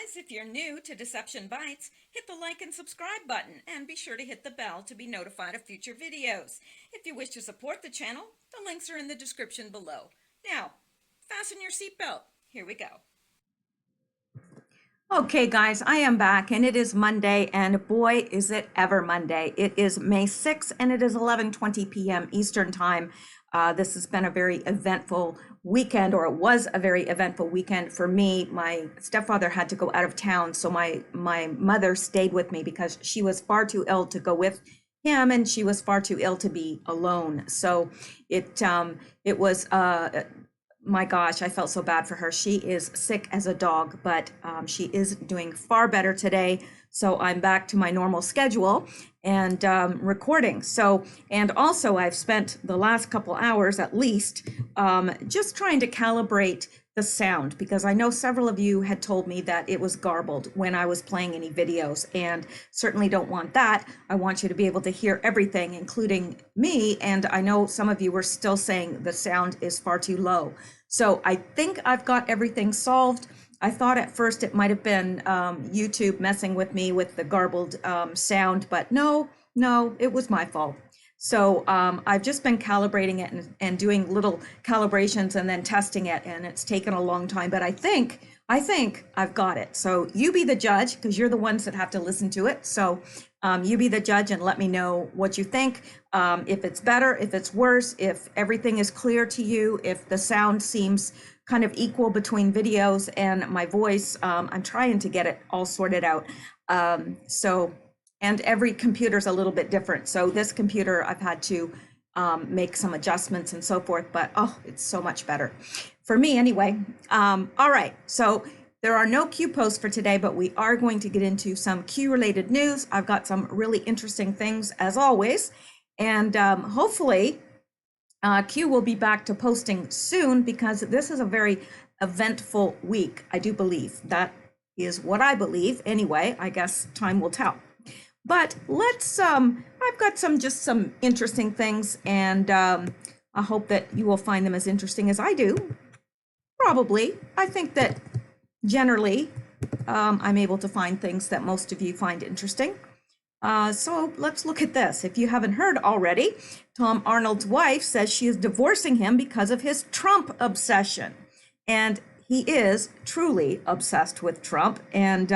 guys, if you're new to Deception Bytes, hit the like and subscribe button and be sure to hit the bell to be notified of future videos. If you wish to support the channel, the links are in the description below. Now, fasten your seatbelt. Here we go. Okay, guys, I am back and it is Monday, and boy, is it ever Monday. It is May 6th and it is 11:20 p.m. Eastern Time. This has been a very eventful weekend, or it was a very eventful weekend for me. My stepfather had to go out of town, so my mother stayed with me because she was far too ill to go with him, and she was far too ill to be alone. So it was my gosh, I felt so bad for her. She is sick as a dog, but she is doing far better today. So I'm back to my normal schedule and recording. And also I've spent the last couple hours at least just trying to calibrate the sound, because I know several of you had told me that it was garbled when I was playing any videos, and certainly don't want that. I want you to be able to hear everything, including me. And I know some of you were still saying the sound is far too low. So I think I've got everything solved. I thought at first it might have been YouTube messing with me with the garbled sound, but no, it was my fault. So I've just been calibrating it and doing little calibrations and then testing it, and it's taken a long time, but I think I've got it. So you be the judge, because you're the ones that have to listen to it. So you be the judge and let me know what you think. If it's better, if it's worse, if everything is clear to you, if the sound seems kind of equal between videos and my voice. I'm trying to get it all sorted out. And every computer's a little bit different. So this computer, I've had to make some adjustments and so forth, but oh, it's so much better for me anyway. All right, so there are no Q posts for today, but we are going to get into some Q related news. I've got some really interesting things as always, and hopefully Q will be back to posting soon, because this is a very eventful week. I do believe that is what I believe anyway. I guess time will tell. But let's, I've got some interesting things, and I hope that you will find them as interesting as I do. Probably. I think that generally I'm able to find things that most of you find interesting. So let's look at this. If you haven't heard already, Tom Arnold's wife says she is divorcing him because of his Trump obsession. And he is truly obsessed with Trump. And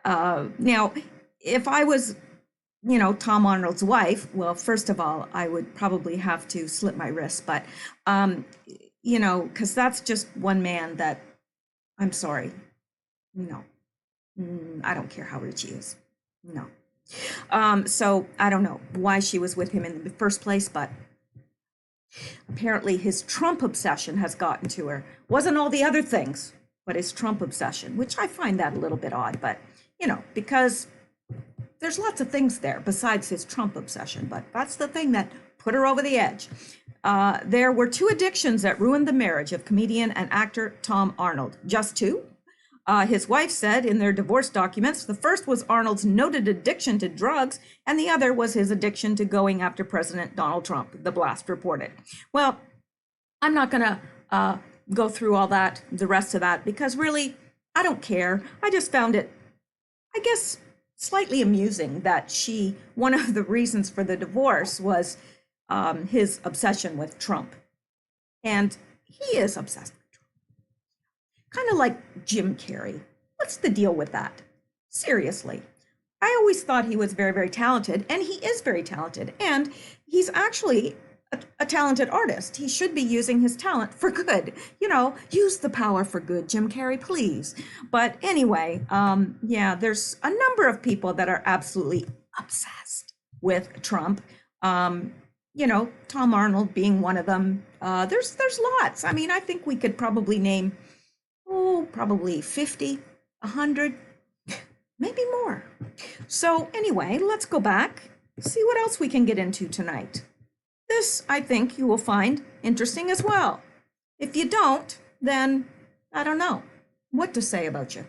now, if I was, Tom Arnold's wife, well, first of all, I would probably have to slit my wrist, but, because that's just one man that, I'm sorry, no, I don't care how rich he is, no. So I don't know why she was with him in the first place, but apparently his Trump obsession has gotten to her. Wasn't all the other things, but his Trump obsession, which I find that a little bit odd, but, because there's lots of things there besides his Trump obsession, but that's the thing that put her over the edge. There were two addictions that ruined the marriage of comedian and actor Tom Arnold. Just two? His wife said in their divorce documents, the first was Arnold's noted addiction to drugs, and the other was his addiction to going after President Donald Trump, the blast reported. Well, I'm not going to go through all that, the rest of that, because really, I don't care. I just found it, I guess, slightly amusing that one of the reasons for the divorce was his obsession with Trump. And he is obsessed with Trump. Kind of like Jim Carrey. What's the deal with that? Seriously. I always thought he was very, very talented, and he is very talented. And he's actually a talented artist. He should be using his talent for good. Use the power for good, Jim Carrey, please. But anyway, yeah, there's a number of people that are absolutely obsessed with Trump. Tom Arnold being one of them. There's lots. I mean, I think we could probably name, probably 50, 100, maybe more. So anyway, let's go back, see what else we can get into tonight. This, I think, you will find interesting as well. If you don't, then I don't know what to say about you.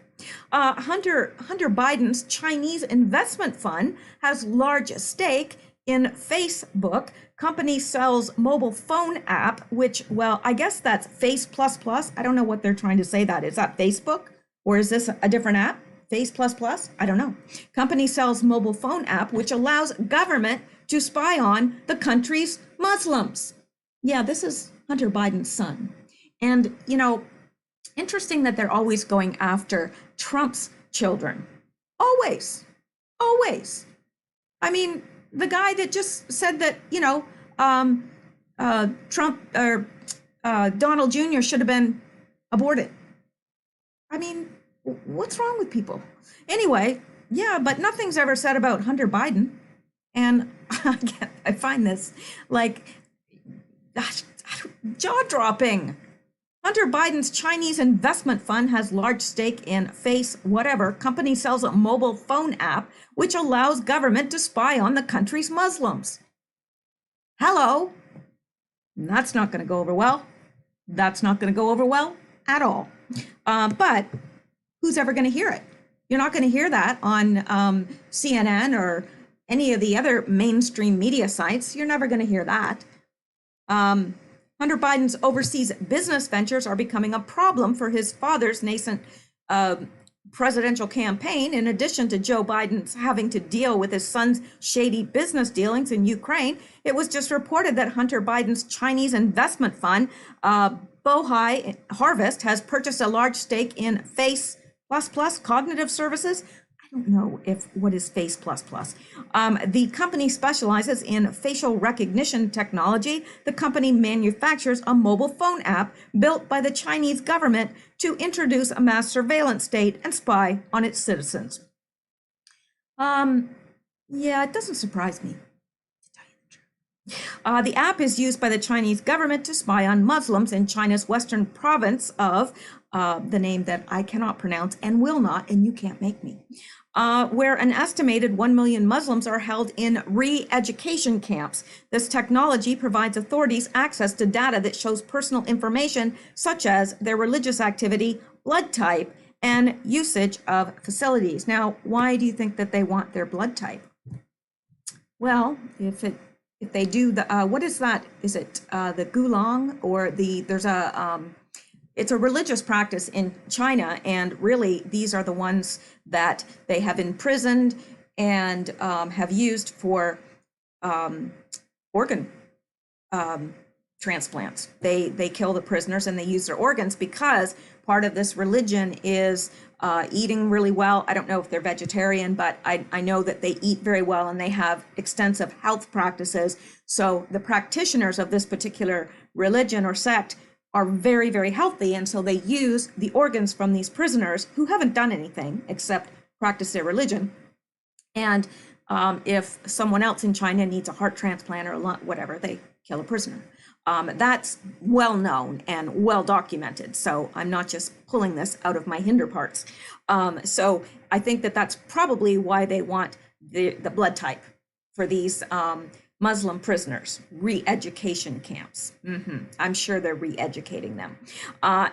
Hunter Biden's Chinese investment fund has large stake in Facebook. Company sells mobile phone app, which, well, I guess that's Face++. I don't know what they're trying to say that. Is that Facebook? Or is this a different app? Face Plus Plus? I don't know. Company sells mobile phone app which allows government to spy on the country's Muslims. Yeah, this is Hunter Biden's son. And, you know, interesting that they're always going after Trump's children. Always. Always. I mean, the guy that just said that, you know, Trump or Donald Jr. should have been aborted. I mean, what's wrong with people? Anyway, yeah, but nothing's ever said about Hunter Biden. And I find this like jaw-dropping. Hunter Biden's Chinese investment fund has large stake in Face whatever. Company sells a mobile phone app which allows government to spy on the country's Muslims. Hello. That's not going to go over well. That's not going to go over well at all. But who's ever going to hear it? You're not going to hear that on CNN or any of the other mainstream media sites. You're never going to hear that. Hunter Biden's overseas business ventures are becoming a problem for his father's nascent presidential campaign. In addition to Joe Biden's having to deal with his son's shady business dealings in Ukraine, it was just reported that Hunter Biden's Chinese investment fund, Bohai Harvest, has purchased a large stake in Face Plus Plus Cognitive Services. I don't know what is Face Plus Plus. The company specializes in facial recognition technology. The company manufactures a mobile phone app built by the Chinese government to introduce a mass surveillance state and spy on its citizens. Yeah, it doesn't surprise me, to tell you the truth. The app is used by the Chinese government to spy on Muslims in China's western province of the name that I cannot pronounce and will not, and you can't make me, where an estimated 1 million Muslims are held in re-education camps. This technology provides authorities access to data that shows personal information such as their religious activity, blood type, and usage of facilities. Now, why do you think that they want their blood type? Well, if they do the, what is that? Is it the Gulong or there's a, it's a religious practice in China, and really these are the ones that they have imprisoned and have used for organ transplants. They kill the prisoners and they use their organs because part of this religion is eating really well. I don't know if they're vegetarian, but I know that they eat very well and they have extensive health practices. So the practitioners of this particular religion or sect are very, very healthy. And so they use the organs from these prisoners who haven't done anything except practice their religion. And if someone else in China needs a heart transplant or whatever, they kill a prisoner. That's well known and well documented. So I'm not just pulling this out of my hinder parts. So I think that that's probably why they want the blood type for these Muslim prisoners, re-education camps. I'm sure they're re-educating them.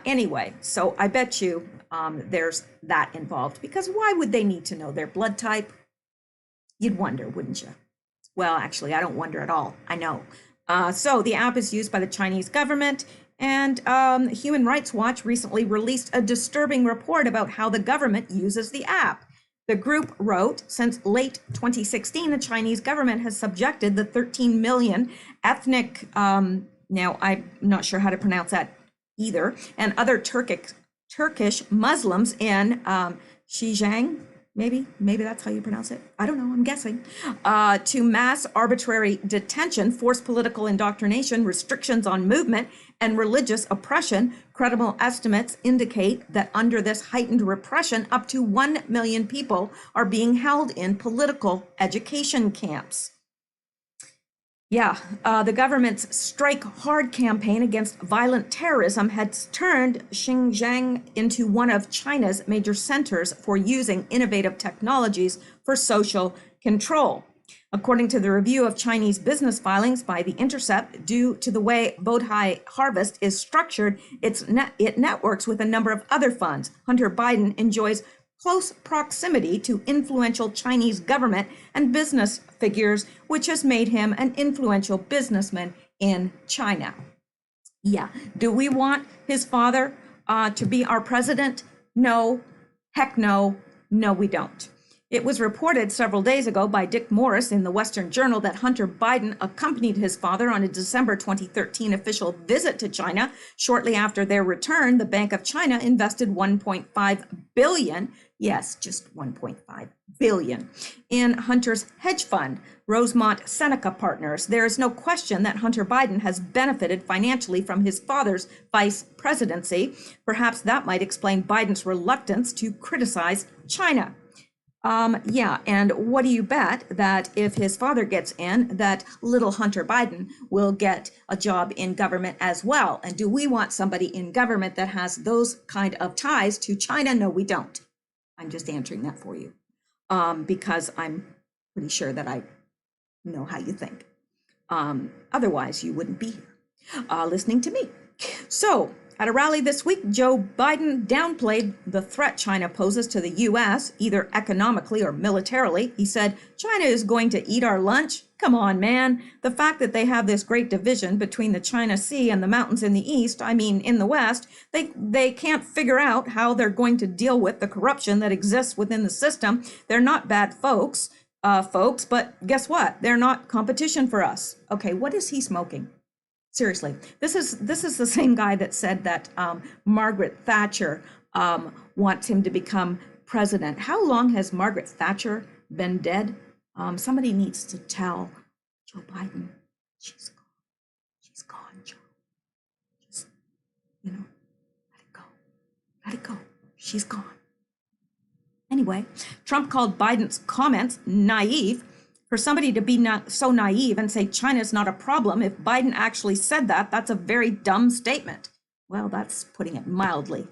Anyway, so I bet you there's that involved, because why would they need to know their blood type? You'd wonder, wouldn't you? Well, actually, I don't wonder at all. I know. So the app is used by the Chinese government, and Human Rights Watch recently released a disturbing report about how the government uses the app. The group wrote, since late 2016, the Chinese government has subjected the 13 million ethnic, now I'm not sure how to pronounce that either, and other Turkish Muslims in Xinjiang, maybe that's how you pronounce it. I don't know, I'm guessing, to mass arbitrary detention, forced political indoctrination, restrictions on movement, and religious oppression. Credible estimates indicate that under this heightened repression, up to 1 million people are being held in political education camps. Yeah, the government's Strike Hard campaign against violent terrorism has turned Xinjiang into one of China's major centers for using innovative technologies for social control. According to the review of Chinese business filings by The Intercept, due to the way Bohai Harvest is structured, it networks with a number of other funds. Hunter Biden enjoys close proximity to influential Chinese government and business figures, which has made him an influential businessman in China. Yeah. Do we want his father to be our president? No. Heck no, no, we don't. It was reported several days ago by Dick Morris in the Western Journal that Hunter Biden accompanied his father on a December 2013 official visit to China. Shortly after their return, the Bank of China invested 1.5 billion, yes, just 1.5 billion, in Hunter's hedge fund, Rosemont Seneca Partners. There is no question that Hunter Biden has benefited financially from his father's vice presidency. Perhaps that might explain Biden's reluctance to criticize China. Yeah, and what do you bet that if his father gets in, that little Hunter Biden will get a job in government as well? And do we want somebody in government that has those kind of ties to China? No, we don't. I'm just answering that for you, because I'm pretty sure that I know how you think. Otherwise, you wouldn't be here listening to me. So, at a rally this week, Joe Biden downplayed the threat China poses to the U.S., either economically or militarily. He said, China is going to eat our lunch? Come on, man. The fact that they have this great division between the China Sea and the mountains in the east, I mean, in the west, they can't figure out how they're going to deal with the corruption that exists within the system. They're not bad folks, but guess what? They're not competition for us. Okay, what is he smoking? Seriously, this is the same guy that said that Margaret Thatcher wants him to become president. How long has Margaret Thatcher been dead? Somebody needs to tell Joe Biden, she's gone. She's gone, Joe. Just, let it go. Let it go. She's gone. Anyway, Trump called Biden's comments naive. For somebody to be not so naive and say China's not a problem, if Biden actually said that, that's a very dumb statement. Well, that's putting it mildly.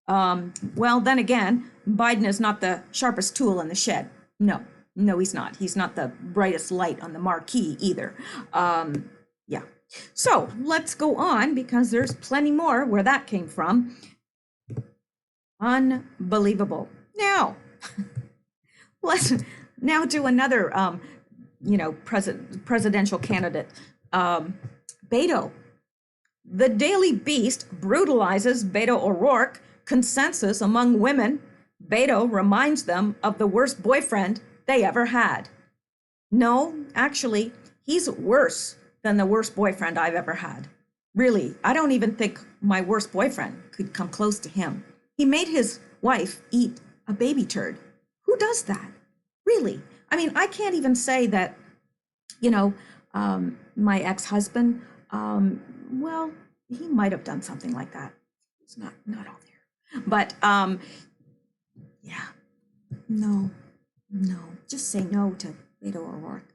Well, then again, Biden is not the sharpest tool in the shed. No, he's not. He's not the brightest light on the marquee either. Yeah. So let's go on because there's plenty more where that came from. Unbelievable. Now, let's now do another presidential candidate, Beto. The Daily Beast brutalizes Beto O'Rourke. Consensus among women, Beto reminds them of the worst boyfriend they ever had. No, actually, he's worse than the worst boyfriend I've ever had. Really, I don't even think my worst boyfriend could come close to him. He made his wife eat a baby turd. Who does that? Really? I mean, I can't even say that, my ex-husband, well, he might have done something like that. It's not all there. But, yeah, no, just say no to Beto O'Rourke.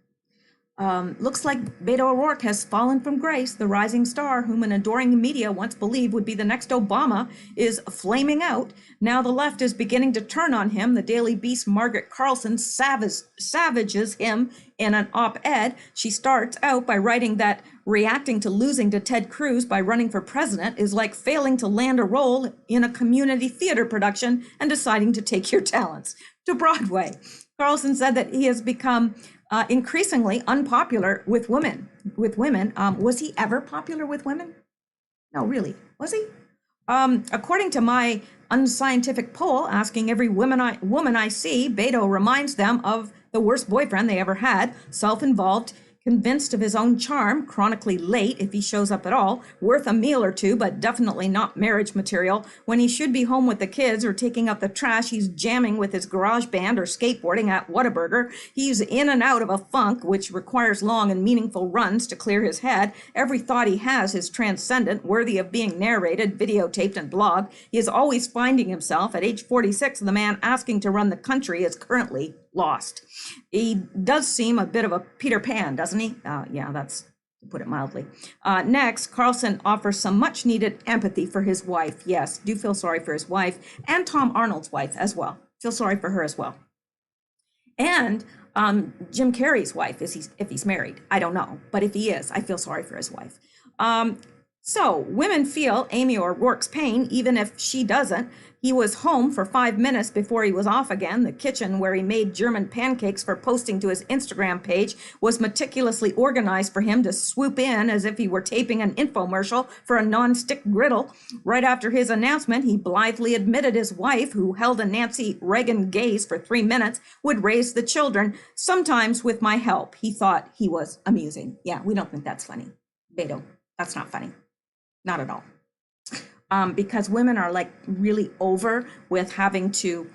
Looks like Beto O'Rourke has fallen from grace. The rising star, whom an adoring media once believed would be the next Obama, is flaming out. Now the left is beginning to turn on him. The Daily Beast Margaret Carlson savages him in an op-ed. She starts out by writing that reacting to losing to Ted Cruz by running for president is like failing to land a role in a community theater production and deciding to take your talents to Broadway. Carlson said that he has become increasingly unpopular with women. Was he ever popular with women? No, really, was he? According to my unscientific poll asking every woman I see, Beto reminds them of the worst boyfriend they ever had, self-involved, convinced of his own charm, chronically late if he shows up at all, worth a meal or two, but definitely not marriage material. When he should be home with the kids or taking out the trash, he's jamming with his garage band or skateboarding at Whataburger. He's in and out of a funk, which requires long and meaningful runs to clear his head. Every thought he has is transcendent, worthy of being narrated, videotaped, and blogged. He is always finding himself. At age 46, the man asking to run the country is currently lost. He does seem a bit of a Peter Pan, doesn't he? Yeah, that's to put it mildly. Next, Carlson offers some much needed empathy for his wife. Yes, do feel sorry for his wife and Tom Arnold's wife as well. Feel sorry for her as well. And Jim Carrey's wife, if he's married. I don't know, but if he is, I feel sorry for his wife. So women feel Amy O'Rourke's pain, even if she doesn't. He was home for 5 minutes before he was off again. The kitchen where he made German pancakes for posting to his Instagram page was meticulously organized for him to swoop in as if he were taping an infomercial for a non-stick griddle. Right after his announcement, he blithely admitted his wife, who held a Nancy Reagan gaze for 3 minutes, would raise the children, sometimes with my help. He thought he was amusing. Yeah, we don't think that's funny. Beto, that's not funny. Not at all. Because women are like really over with having to,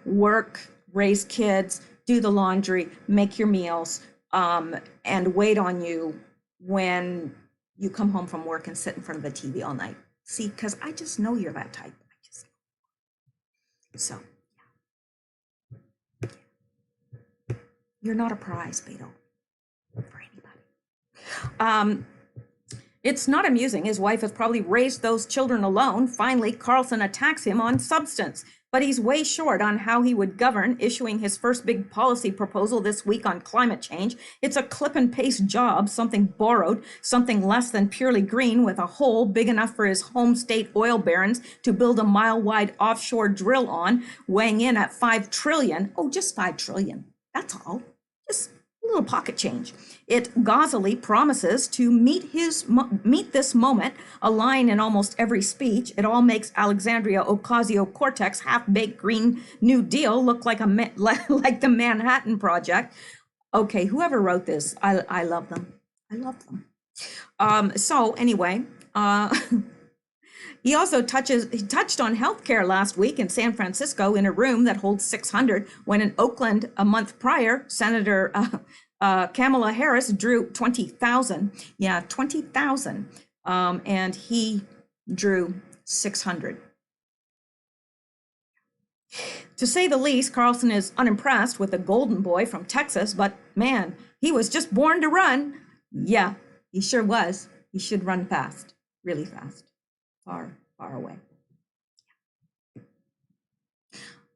work, raise kids, do the laundry, make your meals, and wait on you when you come home from work and sit in front of the TV all night. See, because I just know you're that type. So, you're not a prize, Beto, for anybody. It's not amusing. His wife has probably raised those children alone. Finally, Carlson attacks him on substance, but he's way short on how he would govern, issuing his first big policy proposal this week on climate change. It's a clip and paste job, something borrowed, something less than purely green, with a hole big enough for his home state oil barons to build a mile-wide offshore drill on, weighing in at 5 trillion. Oh, just 5 trillion. That's all. Just a little pocket change. It gauzily promises to meet this moment, a line in almost every speech. It all makes Alexandria Ocasio-Cortez half-baked Green New Deal look like like the Manhattan Project. Okay, whoever wrote this, I love them. I love them. So anyway, he also touched on healthcare last week in San Francisco in a room that holds 600, when in Oakland a month prior, Senator Kamala Harris drew 20,000. Yeah, 20,000. And he drew 600. To say the least, Carlson is unimpressed with the golden boy from Texas, but man, he was just born to run. Yeah, he sure was. He should run fast, really fast. Far away.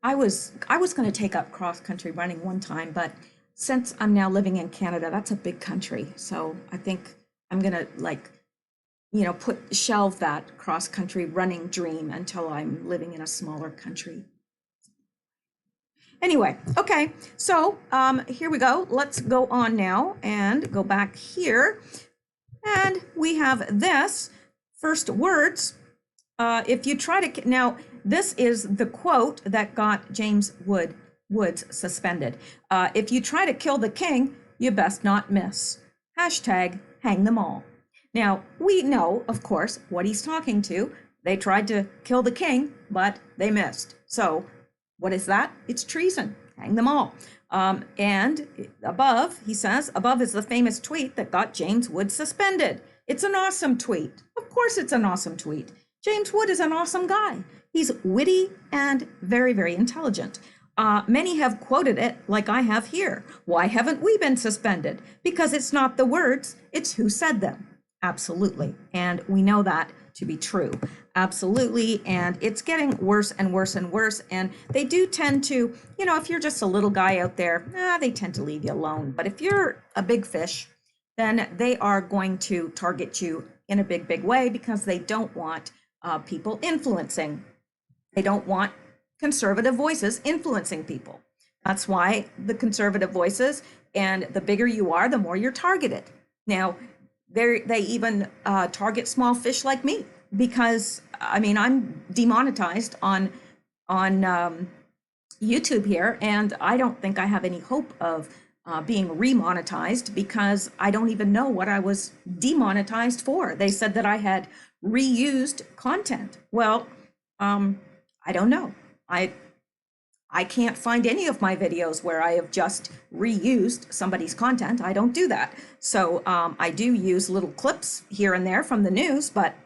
I was going to take up cross country running one time, but since I'm now living in Canada, that's a big country. So I think I'm going to shelve that cross country running dream until I'm living in a smaller country. Anyway, okay, so here we go. Let's go on now and go back here. And we have this first words. If you try to, now this is the quote that got James Woods suspended. If you try to kill the king, you best not miss. Hashtag hang them all. Now, we know, of course, what he's talking to. They tried to kill the king, but they missed. So what is that? It's treason. Hang them all. And above, he says, above is the famous tweet that got James Woods suspended. It's an awesome tweet. Of course it's an awesome tweet. James Wood is an awesome guy. He's witty and very, very intelligent. Many have quoted it like I have here. Why haven't we been suspended? Because it's not the words, it's who said them. Absolutely. And we know that to be true. Absolutely. And it's getting worse and worse and worse. And they do tend to, if you're just a little guy out there, they tend to leave you alone. But if you're a big fish, then they are going to target you in a big, big way, because they don't want people influencing. They don't want conservative voices influencing people. That's why the conservative voices, and the bigger you are, the more you're targeted. Now, they even target small fish like me, because I'm demonetized on YouTube here, and I don't think I have any hope of being remonetized, because I don't even know what I was demonetized for. They said that I had reused content. Well, I don't know. I can't find any of my videos where I have just reused somebody's content. I don't do that. So I do use little clips here and there from the news, but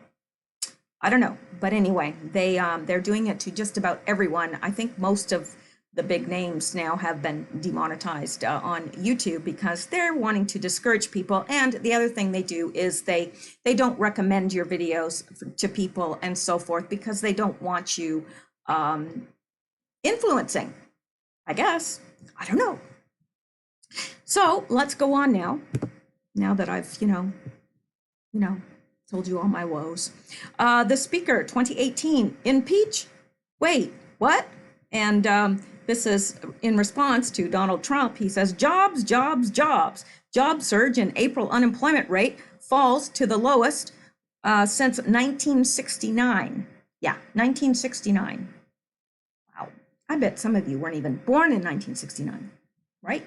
I don't know. But anyway, they're doing it to just about everyone. I think most of the big names now have been demonetized on YouTube, because they're wanting to discourage people. And the other thing they do is they don't recommend your videos to people and so forth, because they don't want you influencing, I guess. I don't know. So let's go on now. Now that I've, Told you all my woes. The Speaker, 2018, impeach? Wait, what? And this is in response to Donald Trump. He says, jobs, jobs, jobs. Job surge and April unemployment rate falls to the lowest since 1969. Yeah, 1969. Wow. I bet some of you weren't even born in 1969, right?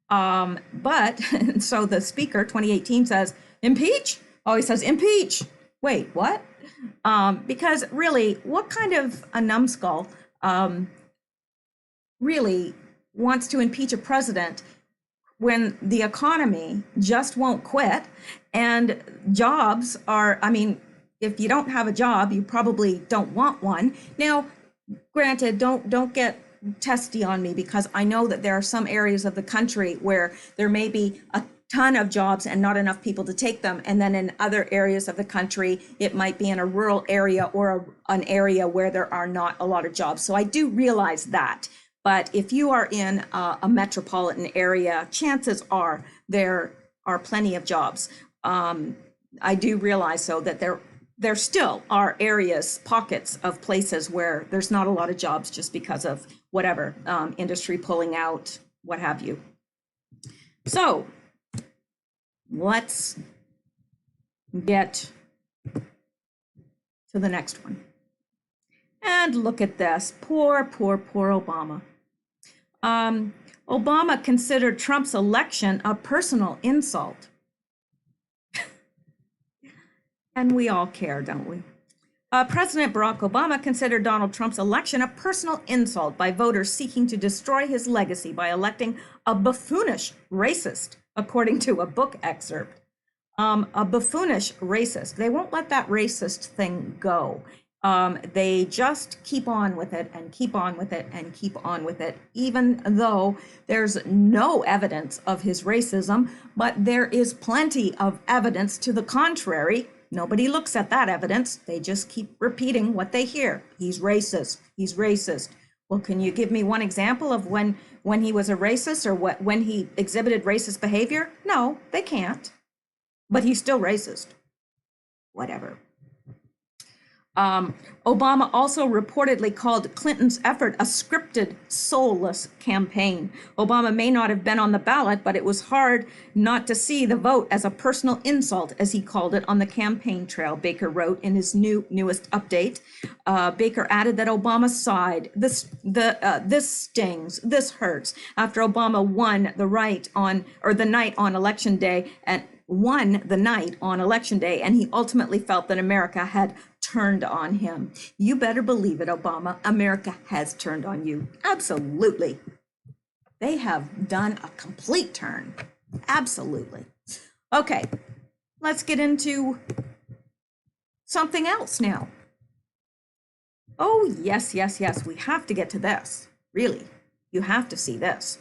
But so the Speaker, 2018, says, impeach? Oh, he says, impeach. Wait, what? Because really, what kind of a numbskull really wants to impeach a president when the economy just won't quit and jobs are, I mean, if you don't have a job, you probably don't want one. Now, granted, don't get testy on me, because I know that there are some areas of the country where there may be a ton of jobs and not enough people to take them. And then in other areas of the country, it might be in a rural area or an area where there are not a lot of jobs. So I do realize that. But if you are in a metropolitan area, chances are there are plenty of jobs. I do realize, though, that there still are areas, pockets of places where there's not a lot of jobs just because of whatever, industry pulling out, what have you. So let's get to the next one. And look at this, poor, poor, poor Obama. Obama considered Trump's election a personal insult. And we all care, don't we? President Barack Obama considered Donald Trump's election a personal insult by voters seeking to destroy his legacy by electing a buffoonish racist, according to a book excerpt. A buffoonish racist. They won't let that racist thing go. They just keep on with it and keep on with it and keep on with it, even though there's no evidence of his racism, but there is plenty of evidence to the contrary. Nobody looks at that evidence. They just keep repeating what they hear. He's racist. He's racist. Well, can you give me one example of when he was a racist, or when he exhibited racist behavior? No, they can't. But he's still racist. Whatever. Obama also reportedly called Clinton's effort a scripted, soulless campaign. Obama may not have been on the ballot, but it was hard not to see the vote as a personal insult, as he called it, on the campaign trail, Baker wrote in his newest update. Baker added that Obama sighed, this stings, this hurts, after Obama won the night on election day, and he ultimately felt that America had turned on him. You better believe it, Obama. America has turned on you. Absolutely. They have done a complete turn. Absolutely. Okay, let's get into something else now. Oh, yes, yes, yes. We have to get to this. Really, you have to see this.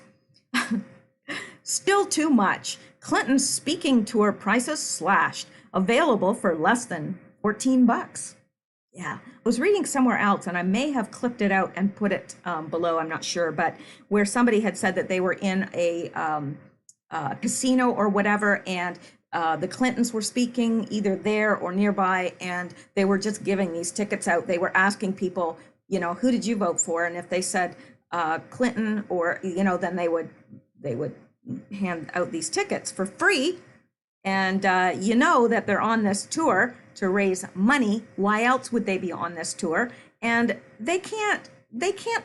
Still too much. Clinton's speaking tour prices slashed, available for less than $14. Yeah, I was reading somewhere else, and I may have clipped it out and put it below, I'm not sure, but where somebody had said that they were in a casino or whatever, and the Clintons were speaking either there or nearby, and they were just giving these tickets out. They were asking people, who did you vote for? And if they said Clinton, or, then they would hand out these tickets for free. And that they're on this tour to raise money. Why else would they be on this tour? And they can't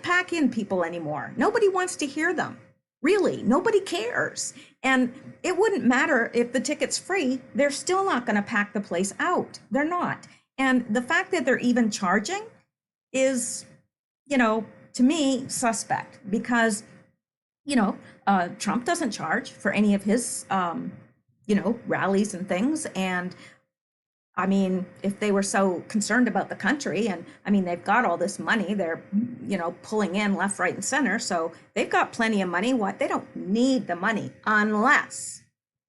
pack in people anymore. Nobody wants to hear them. Really, nobody cares. And it wouldn't matter if the ticket's free, they're still not going to pack the place out. They're not. And the fact that they're even charging is, to me, suspect, because, Trump doesn't charge for any of his rallies and things. And I mean, if they were so concerned about the country, and I mean, they've got all this money, they're, pulling in left, right, and center. So they've got plenty of money. They don't need the money unless,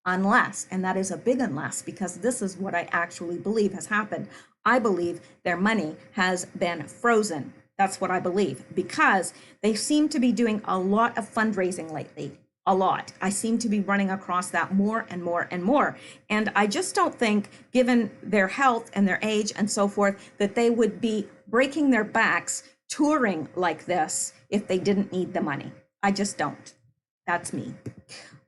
and that is a big unless, because this is what I actually believe has happened. I believe their money has been frozen. That's what I believe, because they seem to be doing a lot of fundraising lately. a lot. I seem to be running across that more and more and more. And I just don't think, given their health and their age and so forth, that they would be breaking their backs touring like this if they didn't need the money. I just don't. That's me.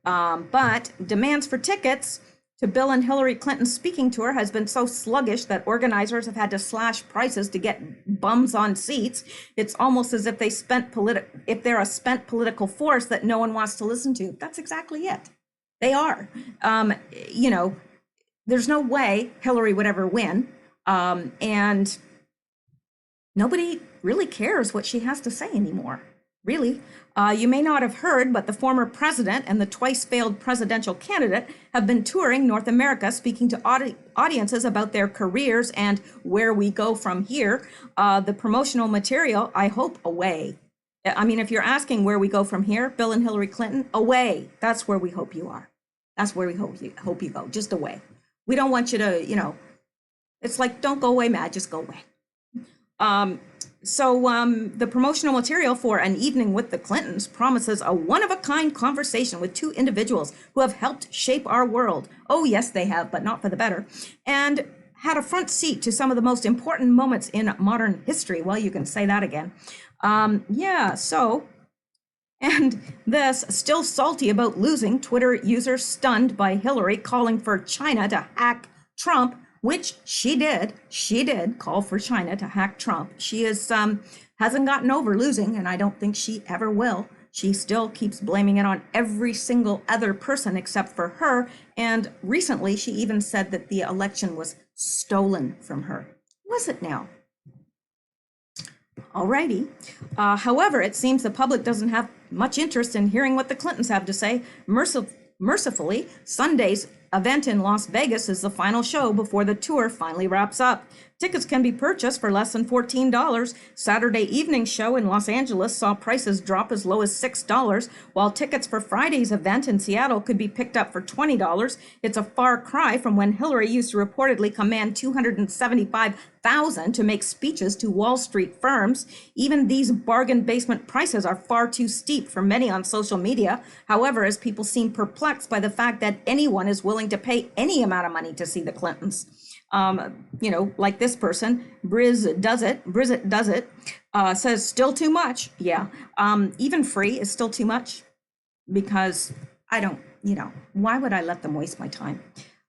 But demands for tickets to Bill and Hillary Clinton's speaking tour has been so sluggish that organizers have had to slash prices to get bums on seats. It's almost as if they're a spent political force that no one wants to listen to. That's exactly it. They are. You know, there's no way Hillary would ever win. And nobody really cares what she has to say anymore. Really. You may not have heard, but the former president and the twice failed presidential candidate have been touring North America, speaking to audiences about their careers and where we go from here. The promotional material, I hope, away. I mean, if you're asking where we go from here, Bill and Hillary Clinton, away. That's where we hope you are. That's where we hope you go, just away. We don't want you to, you know, it's like, don't go away, Matt, just go away. So the promotional material for An Evening with the Clintons promises a one-of-a-kind conversation with two individuals who have helped shape our world. Oh, yes, they have, but not for the better. And had a front seat to some of the most important moments in modern history. Well, you can say that again. Yeah, so, and this, still salty about losing, Twitter user stunned by Hillary calling for China to hack Trump, which she did call for China to hack Trump. She is hasn't gotten over losing, and I don't think she ever will. She still keeps blaming it on every single other person except for her. And recently, she even said that the election was stolen from her. Was it now? Alrighty. However, it seems the public doesn't have much interest in hearing what the Clintons have to say. Mercifully, Sunday's event in Las Vegas is the final show before the tour finally wraps up. Tickets can be purchased for less than $14. Saturday evening show in Los Angeles saw prices drop as low as $6, while tickets for Friday's event in Seattle could be picked up for $20. It's a far cry from when Hillary used to reportedly command $275,000 to make speeches to Wall Street firms. Even these bargain basement prices are far too steep for many on social media. However, as people seem perplexed by the fact that anyone is willing to pay any amount of money to see the Clintons. You know, like this person, Brizit does it, says still too much. Yeah. Even free is still too much because I don't, you know, why would I let them waste my time?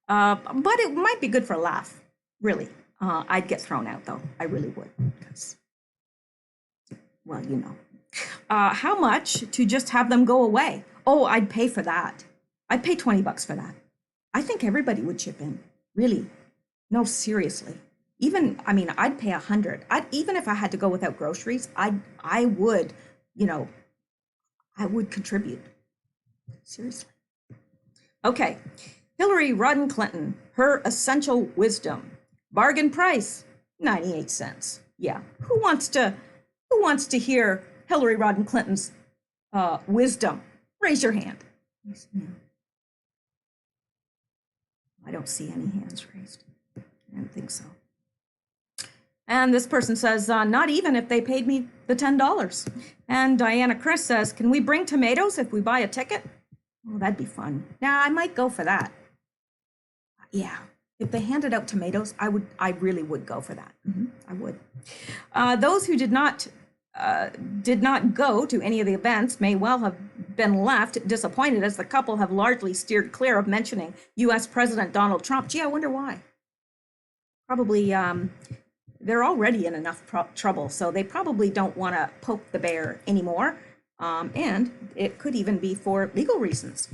But it might be good for a laugh, really. I'd get thrown out though. I really would because, well, you know, how much to just have them go away? Oh, I'd pay for that. I'd pay $20 for that. I think everybody would chip in, really. No, seriously. Even, I mean, I'd pay $100. Even if I had to go without groceries, I would, you know, I would contribute. Seriously. Okay. Hillary Rodham Clinton, her essential wisdom. Bargain price, 98 cents. Yeah. Who wants to hear Hillary Rodham Clinton's wisdom? Raise your hand. I don't see any hands raised. I don't think so. And this person says, not even if they paid me the $10. And Diana Chris says, can we bring tomatoes if we buy a ticket? Oh, that'd be fun. Now, I might go for that. Yeah, if they handed out tomatoes, I really would go for that. I would. Those who did not go to any of the events may well have been left disappointed, as the couple have largely steered clear of mentioning U.S. President Donald Trump. Gee, I wonder why. Probably they're already in enough trouble, so they probably don't want to poke the bear anymore. And it could even be for legal reasons.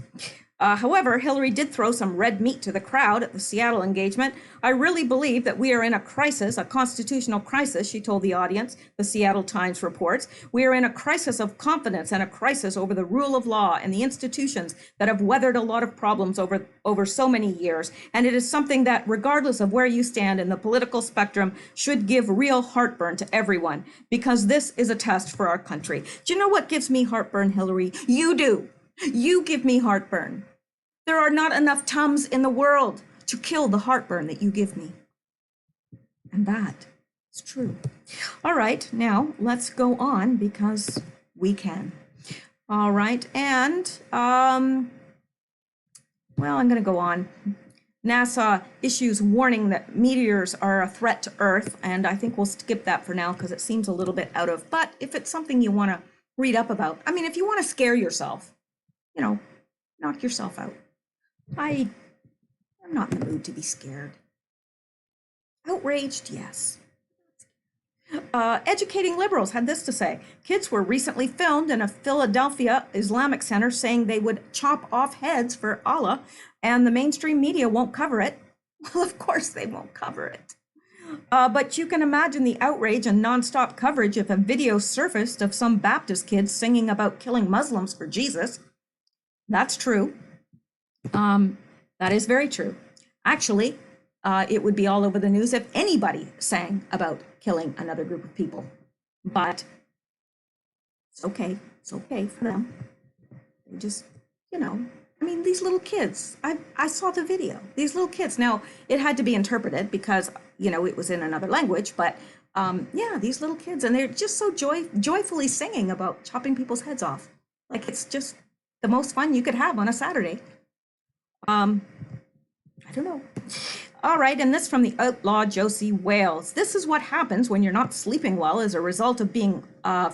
However, Hillary did throw some red meat to the crowd at the Seattle engagement. I really believe that we are in a crisis, a constitutional crisis, she told the audience, the Seattle Times reports. We are in a crisis of confidence and a crisis over the rule of law and the institutions that have weathered a lot of problems over so many years. And it is something that, regardless of where you stand in the political spectrum, should give real heartburn to everyone, because this is a test for our country. Do you know what gives me heartburn, Hillary? You do. You give me heartburn. There are not enough Tums in the world to kill the heartburn that you give me. And that is true. All right, now let's go on because we can. All right, and well, I'm going to go on. NASA issues warning that meteors are a threat to Earth, and I think we'll skip that for now because it seems a little bit out of, but if it's something you want to read up about, I mean, if you want to scare yourself, you know, knock yourself out. I'm not in the mood to be scared. Outraged, yes. Educating liberals had this to say. Kids were recently filmed in a Philadelphia Islamic center saying they would chop off heads for Allah, and the mainstream media won't cover it. Well, of course they won't cover it. But you can imagine the outrage and nonstop coverage if a video surfaced of some Baptist kids singing about killing Muslims for Jesus. That's true. That is very true. Actually, it would be all over the news if anybody sang about killing another group of people. But it's okay. It's okay for them. They just, I mean, these little kids, I saw the video. These little kids. Now, it had to be interpreted because, it was in another language. But yeah, these little kids, and they're just so joyfully singing about chopping people's heads off. Like, it's just the most fun you could have on a Saturday. I don't know. All right, and this from the outlaw Josie Wales. This is what happens when you're not sleeping well as a result of being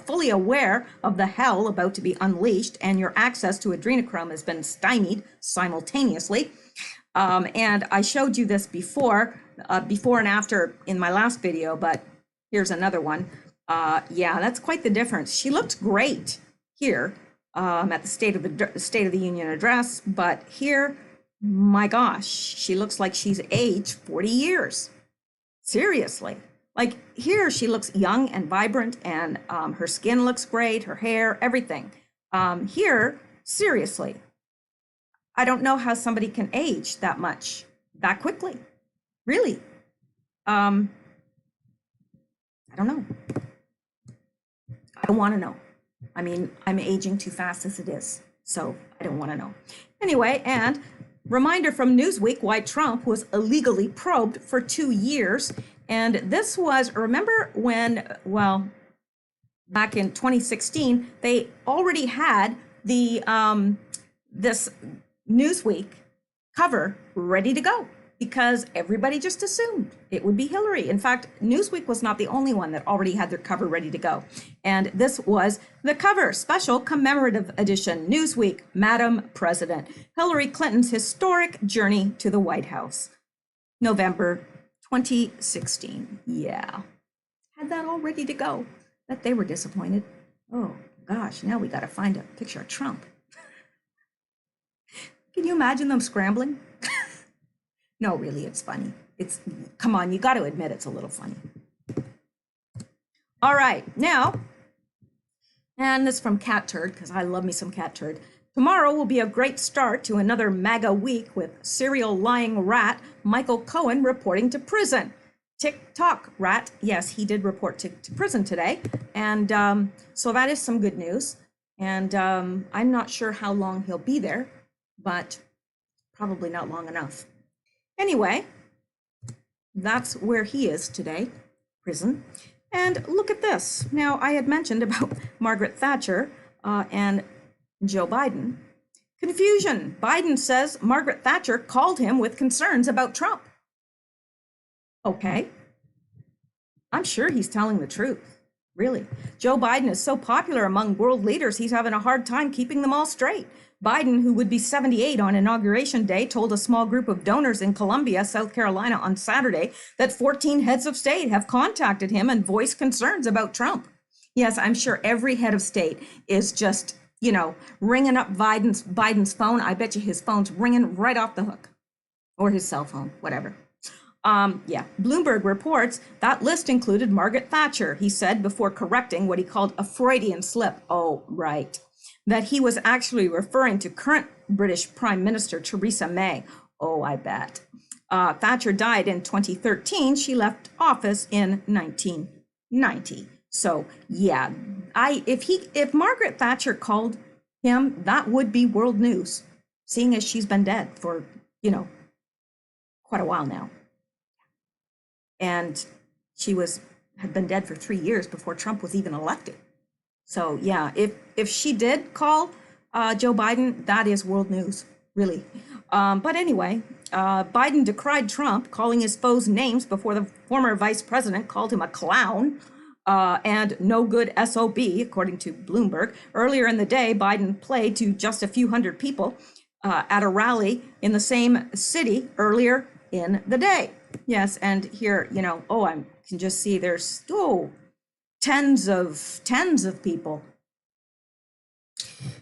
fully aware of the hell about to be unleashed and your access to adrenochrome has been stymied simultaneously. And I showed you this before and after in my last video, but here's another one. Yeah, that's quite the difference. She looked great here at the State of the Union address, but here, my gosh, she looks like she's aged 40 years. Seriously. Like here, she looks young and vibrant, and her skin looks great, her hair, everything. Here, seriously, I don't know how somebody can age that much, that quickly. Really. I don't know. I don't want to know. I mean, I'm aging too fast as it is, so I don't want to know. Anyway, and reminder from Newsweek why Trump was illegally probed for 2 years. And this was, remember when, well, back in 2016, they already had the this Newsweek cover ready to go because everybody just assumed it would be Hillary. In fact, Newsweek was not the only one that already had their cover ready to go. And this was the cover, special commemorative edition, Newsweek, Madam President, Hillary Clinton's historic journey to the White House, November 2016. Yeah, had that all ready to go, but they were disappointed. Oh gosh, now we got to find a picture of Trump. Can you imagine them scrambling? No, really, it's funny. Come on, you got to admit it's a little funny. All right, now, and this from Cat Turd, because I love me some Cat Turd. Tomorrow will be a great start to another MAGA week with serial lying rat Michael Cohen reporting to prison. TikTok rat, yes, he did report to prison today. And so that is some good news. And I'm not sure how long he'll be there, but probably not long enough. Anyway, that's where he is today, prison. And look at this. Now, I had mentioned about Margaret Thatcher and Joe Biden. Confusion. Biden says Margaret Thatcher called him with concerns about Trump. Okay. I'm sure he's telling the truth. Really. Joe Biden is so popular among world leaders, he's having a hard time keeping them all straight. Biden, who would be 78 on Inauguration Day, told a small group of donors in Columbia, South Carolina on Saturday that 14 heads of state have contacted him and voiced concerns about Trump. Yes, I'm sure every head of state is just, ringing up Biden's phone. I bet you his phone's ringing right off the hook, or his cell phone, whatever. Yeah, Bloomberg reports that list included Margaret Thatcher, he said before correcting what he called a Freudian slip. Oh, right. That he was actually referring to current British Prime Minister Theresa May. Oh, I bet. Thatcher died in 2013. She left office in 1990. So yeah, if Margaret Thatcher called him, that would be world news, seeing as she's been dead for, quite a while now. And she had been dead for 3 years before Trump was even elected. So yeah, if she did call Joe Biden, that is world news, really. But anyway, Biden decried Trump, calling his foes names before the former vice president called him a clown and no good SOB, according to Bloomberg. Earlier in the day, Biden played to just a few hundred people at a rally in the same city earlier in the day. Yes, and here, I can just see there's tens of people.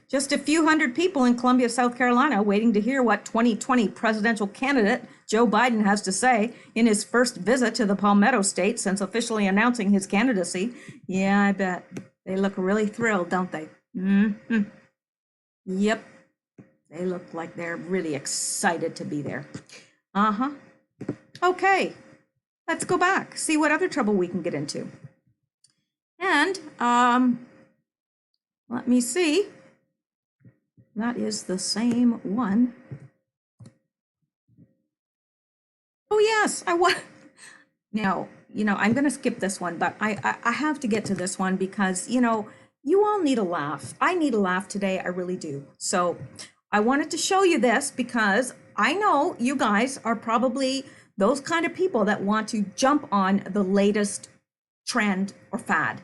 Just a few hundred people in Columbia, South Carolina, waiting to hear what 2020 presidential candidate Joe Biden has to say in his first visit to the Palmetto State since officially announcing his candidacy. Yeah, I bet. They look really thrilled, don't they? Mm-hmm. Yep. They look like they're really excited to be there. Uh-huh. Okay. Let's go back, see what other trouble we can get into. And let me see. That is the same one. Oh yes, I was. Now, I'm going to skip this one, but I have to get to this one because, you all need a laugh. I need a laugh today. I really do. So I wanted to show you this because I know you guys are probably those kind of people that want to jump on the latest trend or fad.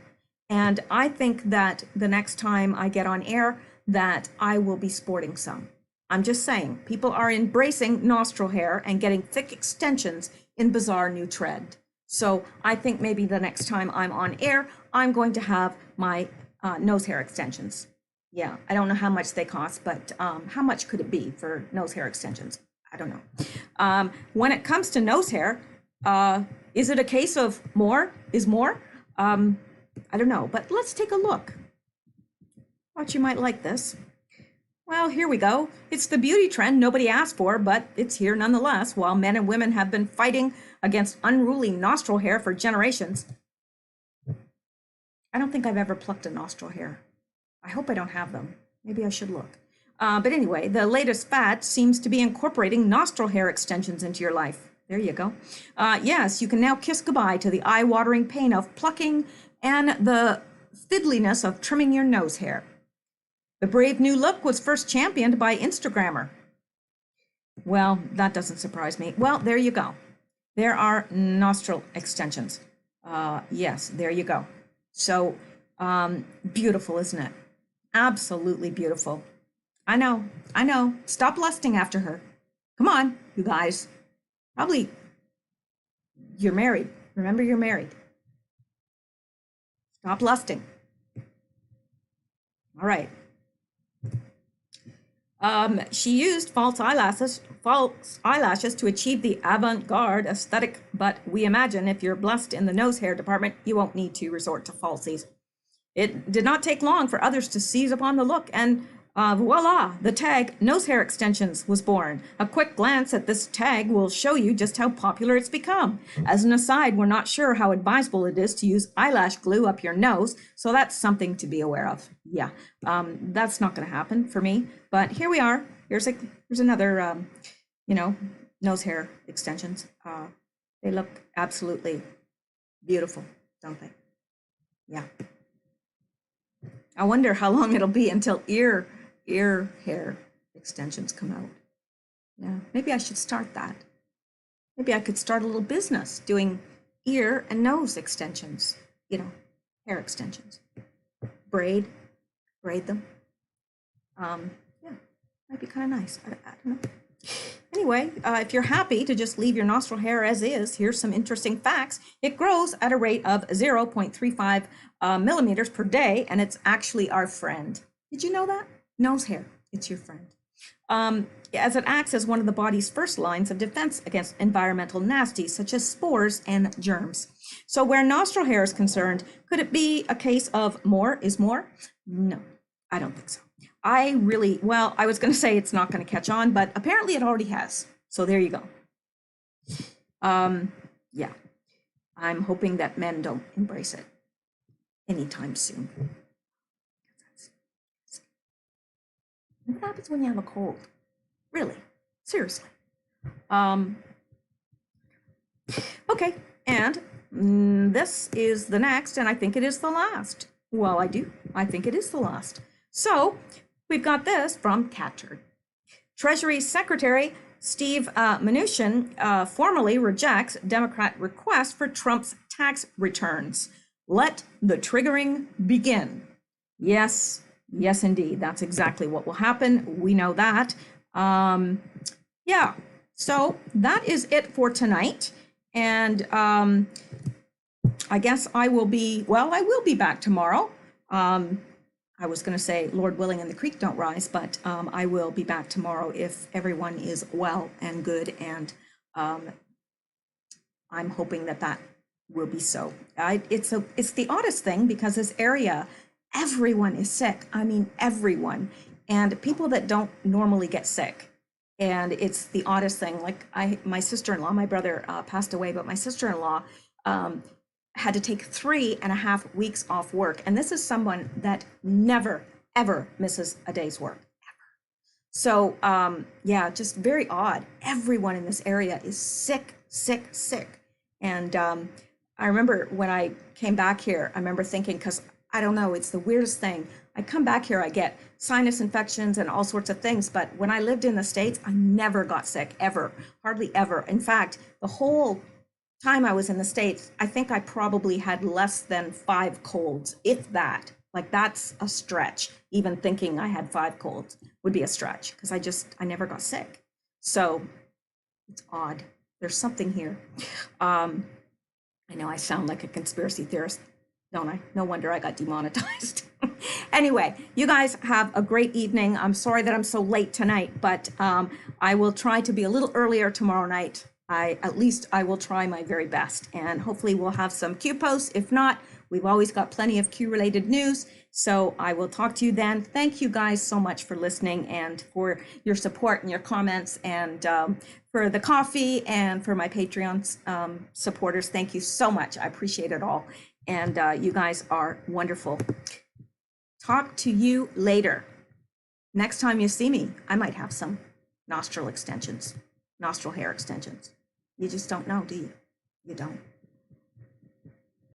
And I think that the next time I get on air, that I will be sporting some. I'm just saying, people are embracing nostril hair and getting thick extensions in bizarre new trend. So I think maybe the next time I'm on air, I'm going to have my nose hair extensions. Yeah, I don't know how much they cost, but how much could it be for nose hair extensions? I don't know. When it comes to nose hair, is it a case of more is more? I don't know, but let's take a look. Thought you might like this. Well, here we go. It's the beauty trend nobody asked for, but it's here nonetheless. While men and women have been fighting against unruly nostril hair for generations. I don't think I've ever plucked a nostril hair. I hope I don't have them. Maybe I should look. But anyway, the latest fad seems to be incorporating nostril hair extensions into your life. There you go. Yes, you can now kiss goodbye to the eye-watering pain of plucking and the fiddliness of trimming your nose hair. The brave new look was first championed by Instagrammer. Well, that doesn't surprise me. Well, there you go. There are nostril extensions. Yes, there you go. So beautiful, isn't it? Absolutely beautiful. I know. Stop lusting after her. Come on, you guys. Probably you're married. Remember, you're married. Stop lusting. All right. She used false eyelashes to achieve the avant-garde aesthetic, but we imagine if you're blessed in the nose hair department, you won't need to resort to falsies. It did not take long for others to seize upon the look, and voila, the tag nose hair extensions was born. A quick glance at this tag will show you just how popular it's become. As an aside, we're not sure how advisable it is to use eyelash glue up your nose, so that's something to be aware of. Yeah, that's not going to happen for me, but here we are. Here's another, nose hair extensions. They look absolutely beautiful, don't they? Yeah. I wonder how long it'll be until ear hair extensions come out. Yeah, maybe I should start that. Maybe I could start a little business doing ear and nose extensions, hair extensions. Braid them. Yeah, might be kind of nice. I don't know. Anyway, if you're happy to just leave your nostril hair as is, here's some interesting facts. It grows at a rate of 0.35 millimeters per day, and it's actually our friend. Did you know that? Nose hair, it's your friend. As it acts as one of the body's first lines of defense against environmental nasties, such as spores and germs. So where nostril hair is concerned, could it be a case of more is more? No, I don't think so. I was going to say it's not going to catch on, but apparently it already has. So there you go. Yeah, I'm hoping that men don't embrace it anytime soon. What happens when you have a cold? Really? Seriously. Okay, and this is the next, and I think it is the last. Well, I do. I think it is the last. So we've got this from Catchard. Treasury Secretary Steve Mnuchin formally rejects Democrat request for Trump's tax returns. Let the triggering begin. Yes, yes, indeed. That's exactly what will happen. We know that. Yeah, so that is it for tonight. And I guess I will be back tomorrow. I was going to say, Lord willing, and the creek don't rise, but I will be back tomorrow if everyone is well and good. And I'm hoping that that will be so. It's the oddest thing because this area, everyone is sick. I mean, everyone, and people that don't normally get sick. And it's the oddest thing. Like my sister-in-law, my brother passed away, but my sister-in-law had to take 3.5 weeks off work. And this is someone that never, ever misses a day's work, ever. So yeah, just very odd. Everyone in this area is sick, sick, sick. And I remember when I came back here, I remember thinking, because I don't know, it's the weirdest thing. I come back here, I get sinus infections and all sorts of things. But when I lived in the States, I never got sick, ever, hardly ever. In fact, the whole time I was in the States, I think I probably had less than 5 colds, if that. Like that's a stretch. Even thinking I had 5 colds would be a stretch because I never got sick. So it's odd. There's something here. I know I sound like a conspiracy theorist, don't I? No wonder I got demonetized. Anyway, you guys have a great evening. I'm sorry that I'm so late tonight, but I will try to be a little earlier tomorrow night. At least I will try my very best, and hopefully we'll have some Q posts. If not, we've always got plenty of Q related news. So I will talk to you then. Thank you guys so much for listening and for your support and your comments, and for the coffee and for my Patreon supporters. Thank you so much. I appreciate it all. And you guys are wonderful. Talk to you later. Next time you see me, I might have some nostril hair extensions. You just don't know, do you? You don't.